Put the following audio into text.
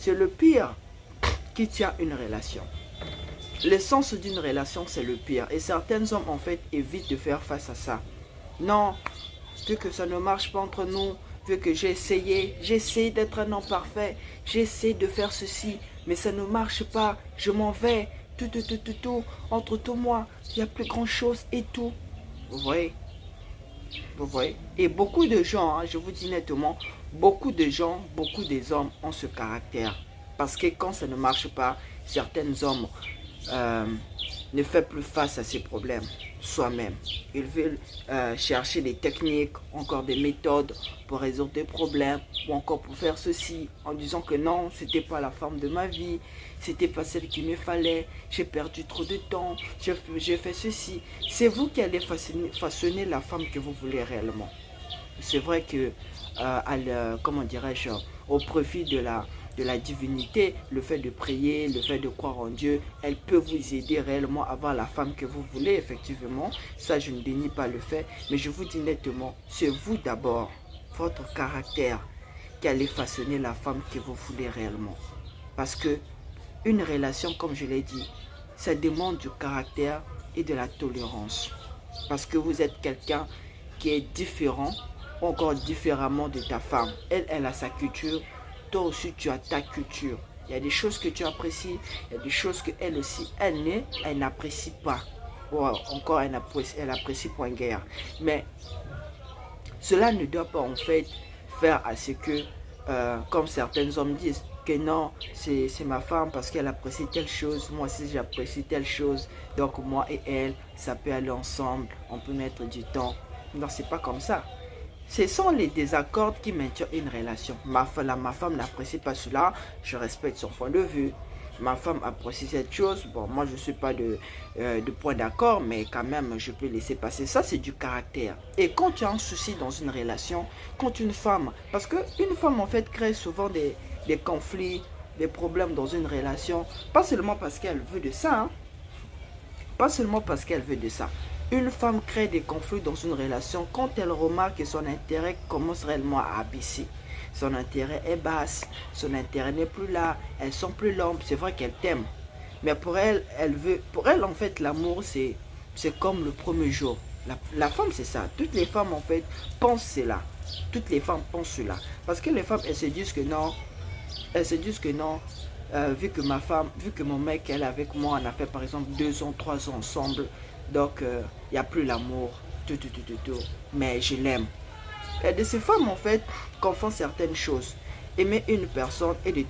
C'est le pire qui tient une relation. L'essence d'une relation, c'est le pire. Et certains hommes, en fait, évitent de faire face à ça. Non, vu que ça ne marche pas entre nous, vu que j'ai essayé d'être un homme parfait, j'ai essayé de faire ceci, mais ça ne marche pas, je m'en vais, tout, entre toi et moi, il n'y a plus grand chose et tout. Vous voyez? Vous voyez? Et beaucoup de gens, hein, je vous dis nettement, beaucoup de gens, beaucoup des hommes ont ce caractère. Parce que quand ça ne marche pas, certains hommes ne font plus face à ces problèmes soi-même. Ils veulent chercher des techniques, encore des méthodes pour résoudre des problèmes, ou encore pour faire ceci, en disant que non, c'était pas la femme de ma vie, c'était pas celle qu'il me fallait, j'ai perdu trop de temps, j'ai fait ceci. C'est vous qui allez façonner la femme que vous voulez réellement. C'est vrai que, comment dirais-je, au profit de la divinité, le fait de prier, le fait de croire en Dieu, elle peut vous aider réellement à avoir la femme que vous voulez, effectivement. Ça, je ne dénie pas le fait, mais je vous dis nettement, c'est vous d'abord, votre caractère, qui allez façonner la femme que vous voulez réellement. Parce que une relation, comme je l'ai dit, ça demande du caractère et de la tolérance. Parce que vous êtes quelqu'un qui est différent, encore différemment de ta femme. Elle a sa culture, toi aussi tu as ta culture. Il y a des choses que tu apprécies, il y a des choses qu'elle aussi, elle n'apprécie pas. Ou encore elle apprécie point guerre. Mais cela ne doit pas en fait faire à ce que, comme certains hommes disent, que non, c'est ma femme parce qu'elle apprécie telle chose, moi aussi j'apprécie telle chose, donc moi et elle, ça peut aller ensemble, on peut mettre du temps. Non, c'est pas comme ça. Ce sont les désaccords qui maintiennent une relation. Ma femme n'apprécie pas cela, je respecte son point de vue. Ma femme apprécie cette chose, bon, moi je ne suis pas de point d'accord, mais quand même je peux laisser passer. Ça, c'est du caractère. Et quand tu as un souci dans une relation, quand une femme, parce qu'une femme en fait crée souvent des conflits, des problèmes dans une relation, pas seulement parce qu'elle veut de ça, hein, pas seulement parce qu'elle veut de ça. Une femme crée des conflits dans une relation quand elle remarque que son intérêt commence réellement à abaisser. Son intérêt est basse, son intérêt n'est plus là, elle sent plus l'ombre. C'est vrai qu'elle t'aime, mais pour elle, en fait, l'amour c'est comme le premier jour. La femme c'est ça. Toutes les femmes en fait pensent cela. Toutes les femmes pensent cela. Parce que les femmes elles se disent que non, vu que ma femme, vu que mon mec elle est avec moi, on a fait par exemple 2 ans, 3 ans ensemble, donc il n'y a plus l'amour, tout, mais je l'aime. Et de ces femmes en fait confondent certaines choses. Aimer une personne et de